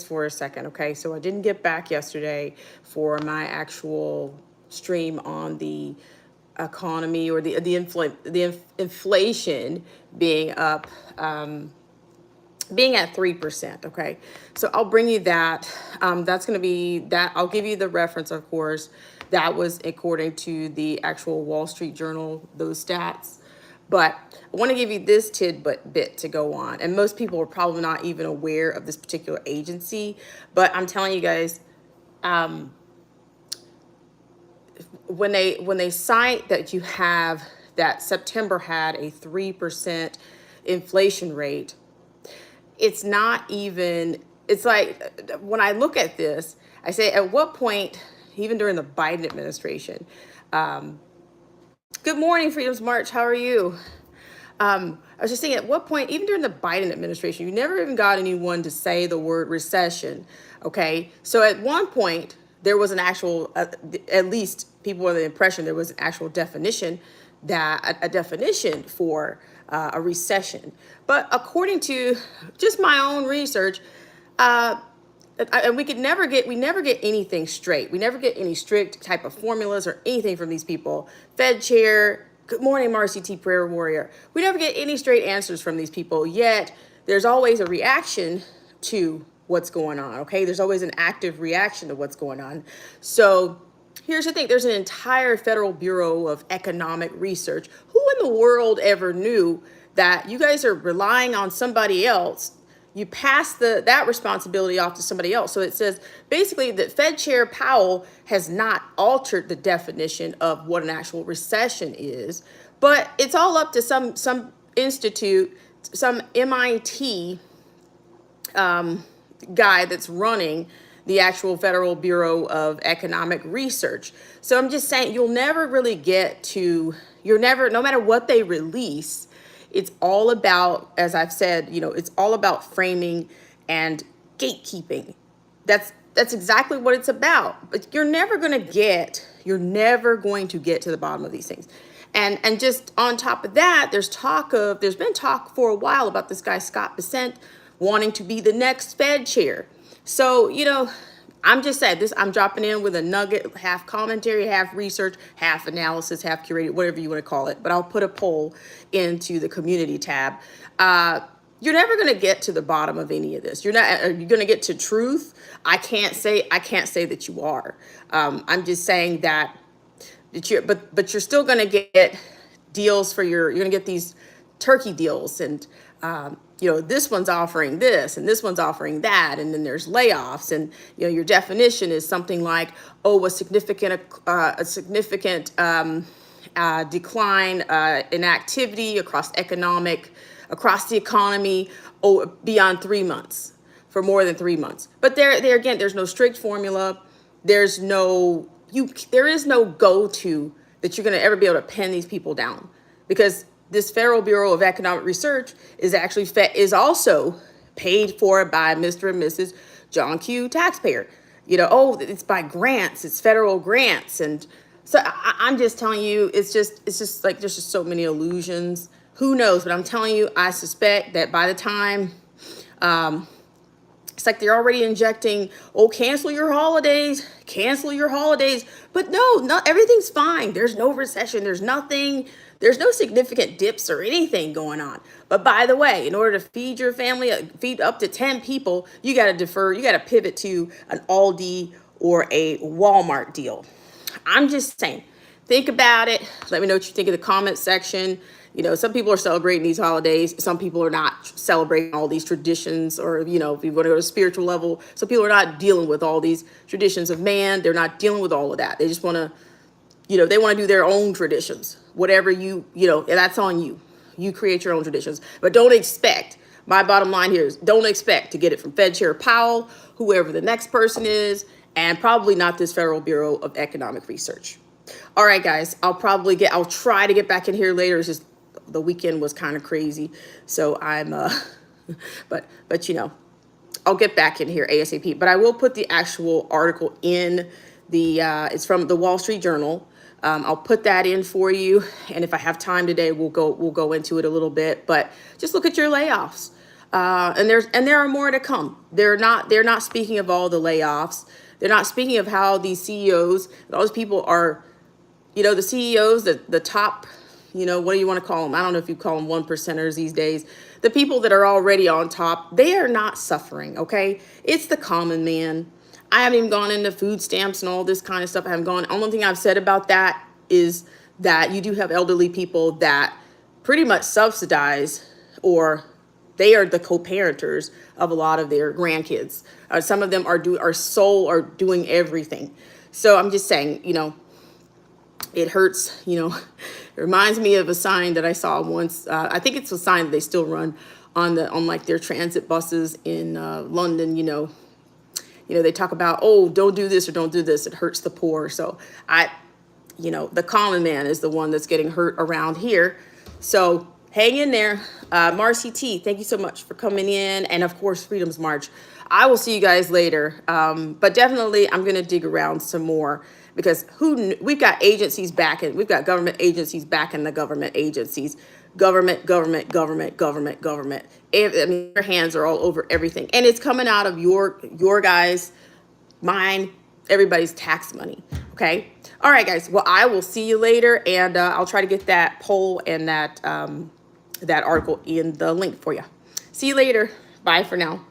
for a second, okay? So I didn't get back yesterday for my actual stream on the economy or inflation being up, being at 3%. Okay, so I'll bring you that. That's going to be that. I'll give you the reference, of course. That was according to the actual Wall Street Journal, those stats. But I want to give you this tidbit bit to go on. And most people are probably not even aware of this particular agency. But I'm telling you guys, when they cite that you have that September had a 3% inflation rate, it's not even, it's like when I look at this, I say, at what point, even during the Biden administration, good morning, Freedom's March, how are you? I was just saying, at what point, even during the Biden administration, you never even got anyone to say the word recession. Okay, so at one point, there was an actual, at least people were the impression there was an actual definition, that a definition for a recession. But according to just my own research, and we never get anything straight. We never get any strict type of formulas or anything from these people. Fed chair, good morning, Marcy T. Prayer Warrior. We never get any straight answers from these people, yet there's always a reaction to what's going on, okay? There's always an active reaction to what's going on. So here's the thing, there's an entire Federal Bureau of Economic Research. Who in the world ever knew that you guys are relying on somebody else? You pass that responsibility off to somebody else. So it says basically that Fed Chair Powell has not altered the definition of what an actual recession is, but it's all up to some institute, some MIT guy that's running the actual Federal Bureau of Economic Research. So I'm just saying, you'll never really get to, no matter what they release, it's all about, as I've said, it's all about framing and gatekeeping. That's exactly what it's about. But you're never going to get to the bottom of these things. And just on top of that, there's been talk for a while about this guy, Scott Bessent, wanting to be the next Fed chair. So, I'm just saying this, I'm dropping in with a nugget, half commentary, half research, half analysis, half curated, whatever you want to call it. But I'll put a poll into the community tab. You're never going to get to the bottom of any of this. Are you going to get to truth? I can't say that you are. I'm just saying that but you're still going to get deals you're going to get these turkey deals, and this one's offering this and this one's offering that, and then there's layoffs, and your definition is something like, a significant decline in activity across the economy beyond 3 months, for more than 3 months. But there again, there's no strict formula. There is no go-to that you're going to ever be able to pin these people down, because this Federal Bureau of Economic Research is also paid for by Mr. and Mrs. John Q. taxpayer. It's by grants, it's federal grants, and so I'm just telling you, it's just like there's just so many illusions. Who knows? But I'm telling you, I suspect that by the time, it's like they're already injecting, cancel your holidays. But no, everything's fine. There's no recession. There's no significant dips or anything going on. But by the way, in order to feed your family, feed up to 10 people, you got to pivot to an Aldi or a Walmart deal. I'm just saying, think about it. Let me know what you think in the comment section. Some people are celebrating these holidays. Some people are not celebrating all these traditions, or, if you want to go to a spiritual level, some people are not dealing with all these traditions of man. They're not dealing with all of that. They just want to, they want to do their own traditions. Whatever that's on you. You create your own traditions. But my bottom line here is, don't expect to get it from Fed Chair Powell, whoever the next person is, and probably not this Federal Bureau of Economic Research. All right, guys, I'll try to get back in here later. It's just the weekend was kind of crazy. So I'm, but I'll get back in here ASAP. But I will put the actual article in it's from the Wall Street Journal. I'll put that in for you. And if I have time today, we'll go into it a little bit. But just look at your layoffs. And there are more to come. They're not speaking of all the layoffs. They're not speaking of how these CEOs, those people are, the CEOs, the top, what do you want to call them? I don't know if you call them one percenters these days. The people that are already on top, they are not suffering, okay? It's the common man. I haven't even gone into food stamps and all this kind of stuff. I haven't gone. Only thing I've said about that is that you do have elderly people that pretty much subsidize, or they are the co-parenters of a lot of their grandkids. Some of them are doing everything. So I'm just saying, it hurts, it reminds me of a sign that I saw once. I think it's a sign that they still run on like their transit buses in London. They talk about, oh, don't do this or don't do this. It hurts the poor. So the common man is the one that's getting hurt around here. So hang in there. Marcy T, thank you so much for coming in. And of course, Freedom's March. I will see you guys later. But definitely I'm going to dig around some more, because we've got agencies backing. We've got government agencies backing the government agencies. Government. Their hands are all over everything. And it's coming out of your guys, mine, everybody's tax money. Okay. All right, guys. Well, I will see you later, and I'll try to get that poll and that article in the link for you. See you later. Bye for now.